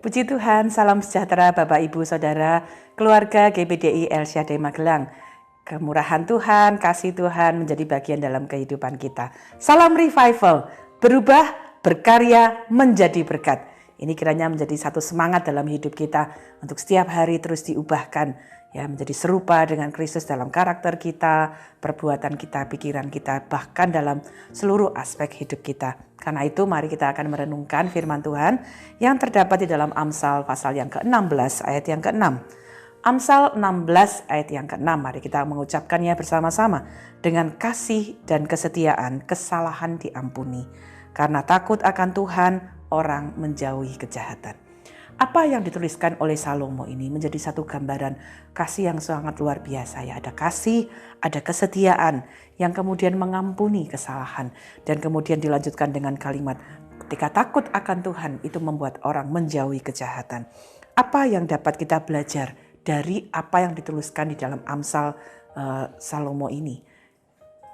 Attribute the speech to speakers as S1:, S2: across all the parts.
S1: Puji Tuhan, salam sejahtera Bapak Ibu Saudara, keluarga GBDI El Shaddai Magelang. Kemurahan Tuhan, kasih Tuhan menjadi bagian dalam kehidupan kita. Salam revival, berubah, berkarya, menjadi berkat. Ini kiranya menjadi satu semangat dalam hidup kita untuk setiap hari terus diubahkan, ya, menjadi serupa dengan Kristus dalam karakter kita, perbuatan kita, pikiran kita, bahkan dalam seluruh aspek hidup kita. Karena itu mari kita akan merenungkan firman Tuhan yang terdapat di dalam Amsal pasal yang ke-16 ayat yang ke-6. Amsal 16 ayat yang ke-6, mari kita mengucapkannya bersama-sama. Dengan kasih dan kesetiaan kesalahan diampuni. Karena takut akan Tuhan, orang menjauhi kejahatan. Apa yang dituliskan oleh Salomo ini menjadi satu gambaran kasih yang sangat luar biasa, ya. Ada kasih, ada kesetiaan yang kemudian mengampuni kesalahan. Dan kemudian dilanjutkan dengan kalimat, ketika takut akan Tuhan itu membuat orang menjauhi kejahatan. Apa yang dapat kita belajar dari apa yang dituliskan di dalam Amsal Salomo ini?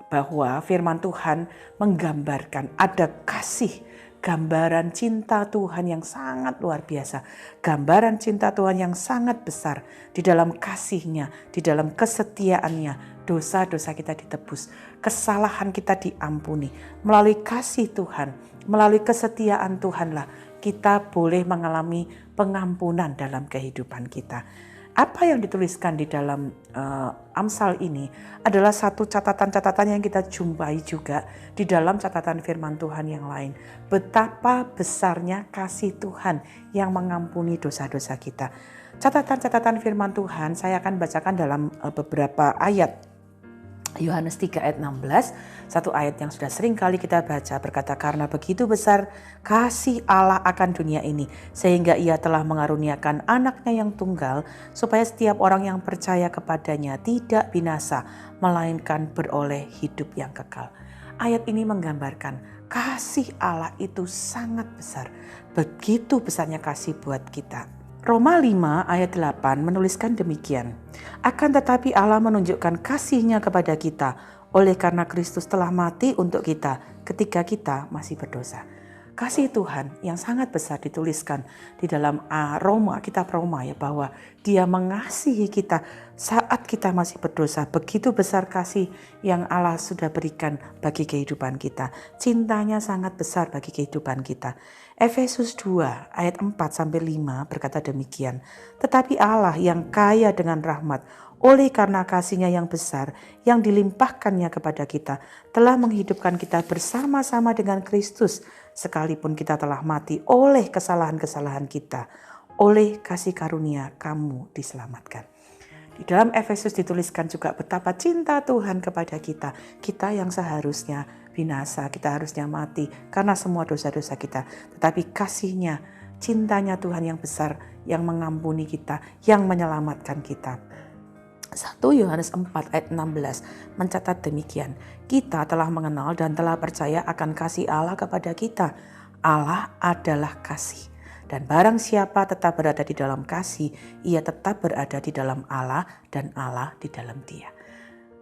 S1: Bahwa firman Tuhan menggambarkan ada kasih, gambaran cinta Tuhan yang sangat luar biasa. Gambaran cinta Tuhan yang sangat besar. Di dalam kasih-Nya, di dalam kesetiaannya, dosa-dosa kita ditebus. Kesalahan kita diampuni. Melalui kasih Tuhan, melalui kesetiaan Tuhanlah kita boleh mengalami pengampunan dalam kehidupan kita. Apa yang dituliskan di dalam Amsal ini adalah satu catatan-catatan yang kita jumpai juga di dalam catatan firman Tuhan yang lain. Betapa besarnya kasih Tuhan yang mengampuni dosa-dosa kita. Catatan-catatan firman Tuhan saya akan bacakan dalam beberapa ayat. Yohanes 3 ayat 16, satu ayat yang sudah sering kali kita baca, berkata, karena begitu besar kasih Allah akan dunia ini, sehingga ia telah mengaruniakan anaknya yang tunggal, supaya setiap orang yang percaya kepadanya tidak binasa, melainkan beroleh hidup yang kekal. Ayat ini menggambarkan kasih Allah itu sangat besar, begitu besarnya kasih buat kita. Roma 5 ayat 8 menuliskan demikian. Akan tetapi Allah menunjukkan kasih-Nya kepada kita oleh karena Kristus telah mati untuk kita ketika kita masih berdosa. Kasih Tuhan yang sangat besar dituliskan di dalam kitab Roma, ya, bahwa Dia mengasihi kita saat kita masih berdosa. Begitu besar kasih yang Allah sudah berikan bagi kehidupan kita. Cintanya sangat besar bagi kehidupan kita. Efesus 2 ayat 4-5 berkata demikian. Tetapi Allah yang kaya dengan rahmat, oleh karena kasih-Nya yang besar yang dilimpahkannya kepada kita, telah menghidupkan kita bersama-sama dengan Kristus, sekalipun kita telah mati oleh kesalahan-kesalahan kita, oleh kasih karunia kamu diselamatkan. Di dalam Efesus dituliskan juga betapa cinta Tuhan kepada kita. Kita yang seharusnya binasa, kita harusnya mati karena semua dosa-dosa kita. Tetapi kasih-Nya, cintanya Tuhan yang besar, yang mengampuni kita, yang menyelamatkan kita. 1 Yohanes 4 ayat 16 mencatat demikian. Kita telah mengenal dan telah percaya akan kasih Allah kepada kita. Allah adalah kasih. Dan barang siapa tetap berada di dalam kasih, ia tetap berada di dalam Allah dan Allah di dalam Dia.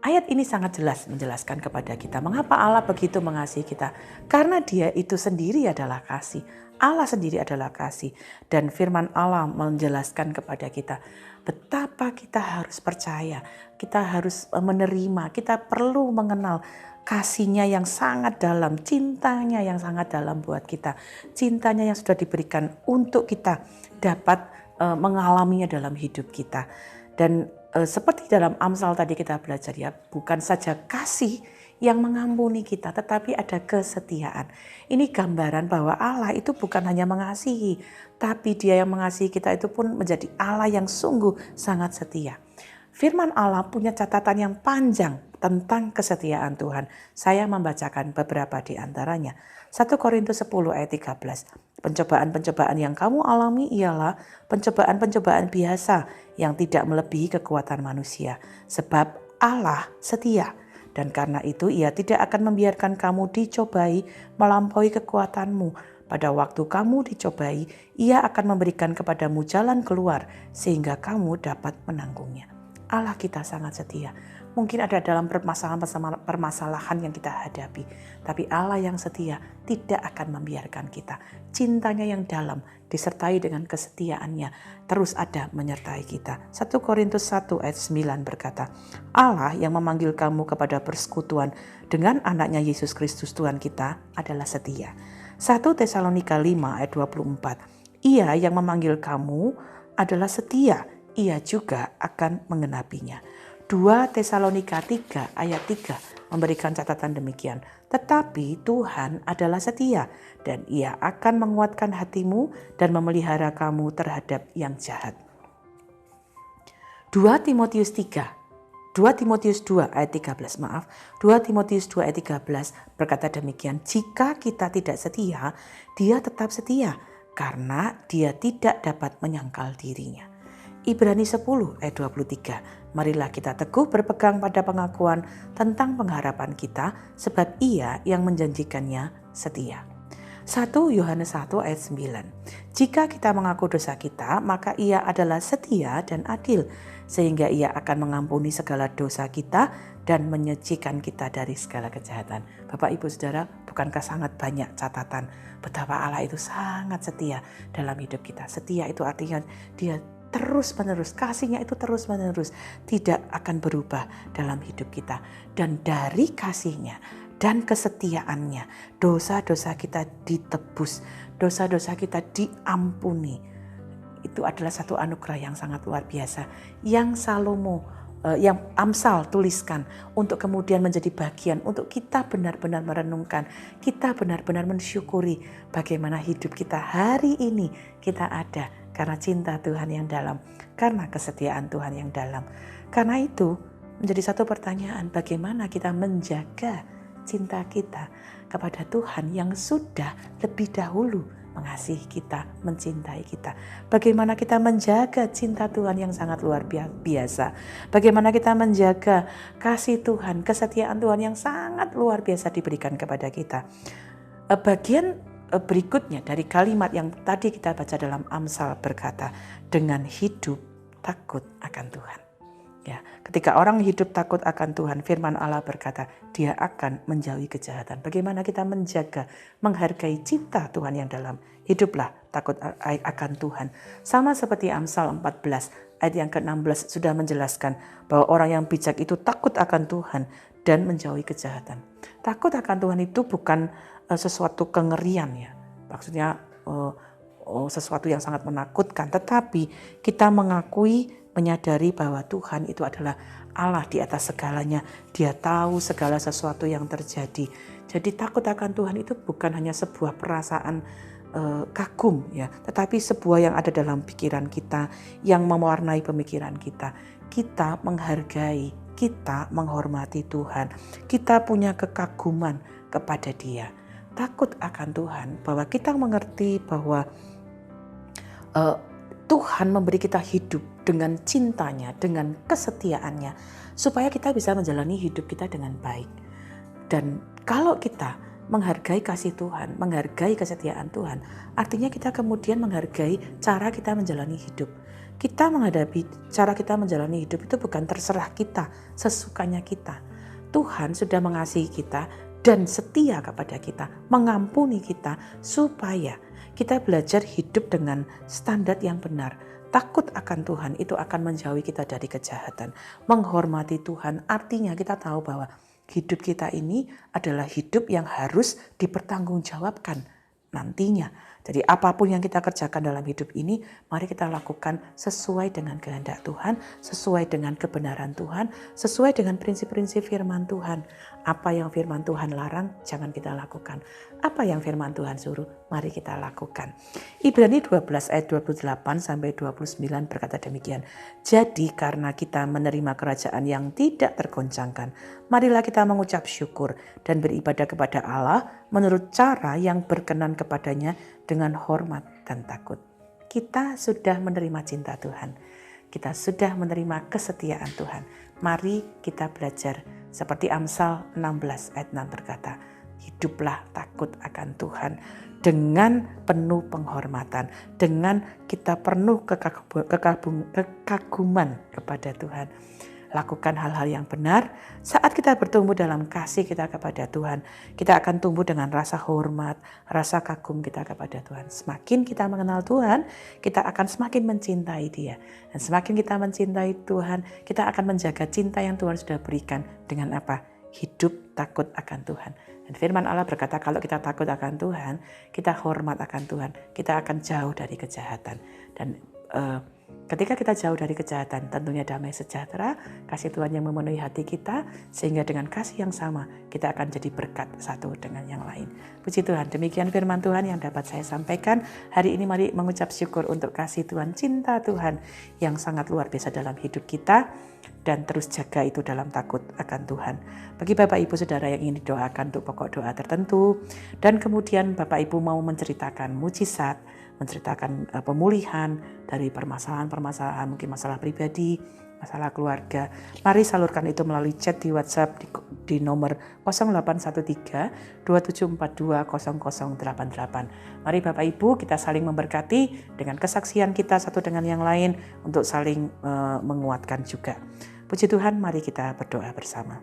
S1: Ayat ini sangat jelas menjelaskan kepada kita mengapa Allah begitu mengasihi kita. Karena Dia itu sendiri adalah kasih. Allah sendiri adalah kasih. Dan firman Allah menjelaskan kepada kita betapa kita harus percaya, kita harus menerima, kita perlu mengenal kasih-Nya yang sangat dalam, cintanya yang sangat dalam buat kita. Cintanya yang sudah diberikan untuk kita dapat mengalaminya dalam hidup kita. Dan seperti dalam Amsal tadi kita belajar, ya, bukan saja kasih yang mengampuni kita, tetapi ada kesetiaan. Ini gambaran bahwa Allah itu bukan hanya mengasihi, tapi Dia yang mengasihi kita itu pun menjadi Allah yang sungguh sangat setia. Firman Allah punya catatan yang panjang tentang kesetiaan Tuhan. Saya membacakan beberapa di antaranya. 1 Korintus 10 ayat 13. Pencobaan-pencobaan yang kamu alami ialah pencobaan-pencobaan biasa yang tidak melebihi kekuatan manusia. Sebab Allah setia. Dan karena itu Ia tidak akan membiarkan kamu dicobai melampaui kekuatanmu. Pada waktu kamu dicobai, Ia akan memberikan kepadamu jalan keluar sehingga kamu dapat menanggungnya. Allah kita sangat setia. Mungkin ada dalam permasalahan yang kita hadapi, tapi Allah yang setia tidak akan membiarkan kita. Cintanya yang dalam disertai dengan kesetiaannya terus ada menyertai kita. 1 Korintus 1 ayat 9 berkata, Allah yang memanggil kamu kepada persekutuan dengan anaknya Yesus Kristus Tuhan kita adalah setia. 1 Tesalonika 5 ayat 24, Ia yang memanggil kamu adalah setia, Ia juga akan mengenapinya. 2 Tesalonika 3 ayat 3 memberikan catatan demikian. Tetapi Tuhan adalah setia dan Ia akan menguatkan hatimu dan memelihara kamu terhadap yang jahat. 2 Timotius 2 ayat 13 ayat 13 berkata demikian, jika kita tidak setia, Dia tetap setia karena Dia tidak dapat menyangkal dirinya. Ibrani 10 ayat 23, marilah kita teguh berpegang pada pengakuan tentang pengharapan kita, sebab Ia yang menjanjikannya setia. 1 Yohanes 1 ayat 9, jika kita mengaku dosa kita, maka Ia adalah setia dan adil, sehingga Ia akan mengampuni segala dosa kita dan menyucikan kita dari segala kejahatan. Bapak, Ibu, Saudara, bukankah sangat banyak catatan betapa Allah itu sangat setia dalam hidup kita? Setia itu artinya Dia terus menerus, kasihnya itu terus menerus, tidak akan berubah dalam hidup kita. Dan dari kasihnya dan kesetiaannya, dosa-dosa kita ditebus, dosa-dosa kita diampuni. Itu adalah satu anugerah yang sangat luar biasa, yang yang Amsal tuliskan untuk kemudian menjadi bagian untuk kita benar-benar merenungkan, kita benar-benar mensyukuri bagaimana hidup kita hari ini kita ada karena cinta Tuhan yang dalam, karena kesetiaan Tuhan yang dalam. Karena itu menjadi satu pertanyaan, bagaimana kita menjaga cinta kita kepada Tuhan yang sudah lebih dahulu mengasihi kita, mencintai kita. Bagaimana kita menjaga cinta Tuhan yang sangat luar biasa. Bagaimana kita menjaga kasih Tuhan, kesetiaan Tuhan yang sangat luar biasa diberikan kepada kita. Bagian berikutnya dari kalimat yang tadi kita baca dalam Amsal berkata, dengan hidup takut akan Tuhan. Ya, ketika orang hidup takut akan Tuhan, firman Allah berkata, Dia akan menjauhi kejahatan. Bagaimana kita menjaga, menghargai cinta Tuhan yang dalam? Hiduplah takut akan Tuhan. Sama seperti Amsal 14 ayat yang ke-16 sudah menjelaskan bahwa orang yang bijak itu takut akan Tuhan dan menjauhi kejahatan. Takut akan Tuhan itu bukan sesuatu kengerian, ya. Maksudnya sesuatu yang sangat menakutkan, tetapi kita mengakui, menyadari bahwa Tuhan itu adalah Allah di atas segalanya. Dia tahu segala sesuatu yang terjadi. Jadi takut akan Tuhan itu bukan hanya sebuah perasaan kagum, ya, tetapi sebuah yang ada dalam pikiran kita, yang mewarnai pemikiran kita. Kita menghargai, kita menghormati Tuhan. Kita punya kekaguman kepada Dia. Takut akan Tuhan, bahwa kita mengerti bahwa Tuhan memberi kita hidup dengan cintanya, dengan kesetiaannya, supaya kita bisa menjalani hidup kita dengan baik. Dan kalau kita menghargai kasih Tuhan, menghargai kesetiaan Tuhan, artinya kita kemudian menghargai cara kita menjalani hidup. Kita menghadapi cara kita menjalani hidup itu bukan terserah kita, sesukanya kita. Tuhan sudah mengasihi kita dan setia kepada kita, mengampuni kita supaya kita belajar hidup dengan standar yang benar. Takut akan Tuhan itu akan menjauhi kita dari kejahatan. Menghormati Tuhan artinya kita tahu bahwa hidup kita ini adalah hidup yang harus dipertanggungjawabkan nantinya. Jadi apapun yang kita kerjakan dalam hidup ini, mari kita lakukan sesuai dengan kehendak Tuhan, sesuai dengan kebenaran Tuhan, sesuai dengan prinsip-prinsip firman Tuhan. Apa yang firman Tuhan larang, jangan kita lakukan. Apa yang firman Tuhan suruh, mari kita lakukan. Ibrani 12 ayat 28 sampai 29 berkata demikian. Jadi karena kita menerima kerajaan yang tidak tergoncangkan, marilah kita mengucap syukur dan beribadah kepada Allah menurut cara yang berkenan kepadanya dengan hormat dan takut. Kita sudah menerima cinta Tuhan. Kita sudah menerima kesetiaan Tuhan. Mari kita belajar seperti Amsal 16 ayat 6 berkata, hiduplah takut akan Tuhan. dengan penuh penghormatan, dengan kita penuh kekaguman kepada Tuhan. Lakukan hal-hal yang benar. Saat kita bertumbuh dalam kasih kita kepada Tuhan, kita akan tumbuh dengan rasa hormat, rasa kagum kita kepada Tuhan. Semakin kita mengenal Tuhan, kita akan semakin mencintai Dia. Dan semakin kita mencintai Tuhan, kita akan menjaga cinta yang Tuhan sudah berikan dengan apa? Hidup takut akan Tuhan. Dan firman Allah berkata, kalau kita takut akan Tuhan, kita hormat akan Tuhan, kita akan jauh dari kejahatan. Dan ketika kita jauh dari kejahatan, tentunya damai sejahtera, kasih Tuhan yang memenuhi hati kita, sehingga dengan kasih yang sama, kita akan jadi berkat satu dengan yang lain. Puji Tuhan, demikian firman Tuhan yang dapat saya sampaikan. Hari ini mari mengucap syukur untuk kasih Tuhan, cinta Tuhan yang sangat luar biasa dalam hidup kita, dan terus jaga itu dalam takut akan Tuhan. Bagi Bapak Ibu Saudara yang ingin didoakan untuk pokok doa tertentu, dan kemudian Bapak Ibu mau menceritakan mujizat, menceritakan pemulihan dari permasalahan-permasalahan, mungkin masalah pribadi, masalah keluarga, mari salurkan itu melalui chat di WhatsApp di nomor 0813 2742 0088. Mari Bapak Ibu kita saling memberkati dengan kesaksian kita satu dengan yang lain untuk saling menguatkan juga. Puji Tuhan, mari kita berdoa bersama.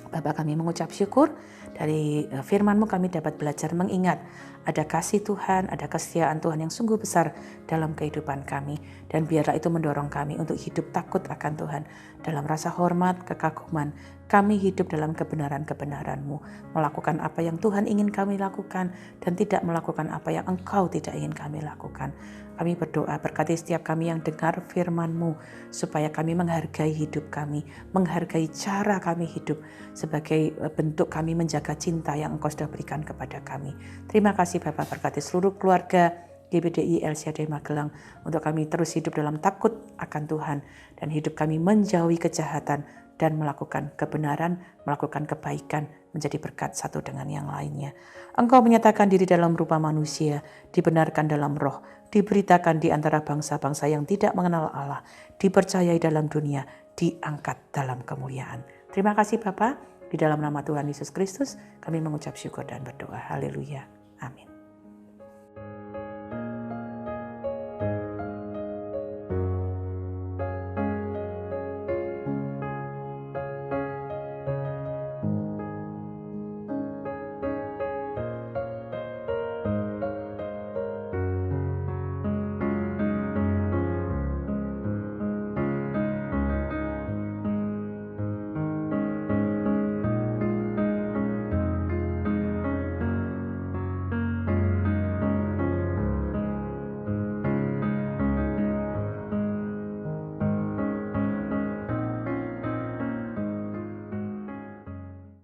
S1: Bapa, kami mengucap syukur dari firman-Mu kami dapat belajar mengingat ada kasih Tuhan, ada kesetiaan Tuhan yang sungguh besar dalam kehidupan kami. Dan biarlah itu mendorong kami untuk hidup takut akan Tuhan. Dalam rasa hormat, kekaguman, kami hidup dalam kebenaran-kebenaran-Mu. Melakukan apa yang Tuhan ingin kami lakukan dan tidak melakukan apa yang Engkau tidak ingin kami lakukan. Kami berdoa berkati setiap kami yang dengar firman-Mu, supaya kami menghargai hidup kami, menghargai cara kami hidup sebagai bentuk kami menjaga cinta yang Engkau sudah berikan kepada kami. Terima kasih Bapak, berkati seluruh keluarga GBDI El Shaddai Magelang, untuk kami terus hidup dalam takut akan Tuhan dan hidup kami menjauhi kejahatan dan melakukan kebenaran, melakukan kebaikan, menjadi berkat satu dengan yang lainnya. Engkau menyatakan diri dalam rupa manusia, dibenarkan dalam roh, diberitakan di antara bangsa-bangsa yang tidak mengenal Allah, dipercayai dalam dunia, diangkat dalam kemuliaan. Terima kasih Bapa, di dalam nama Tuhan Yesus Kristus kami mengucap syukur dan berdoa. Haleluya.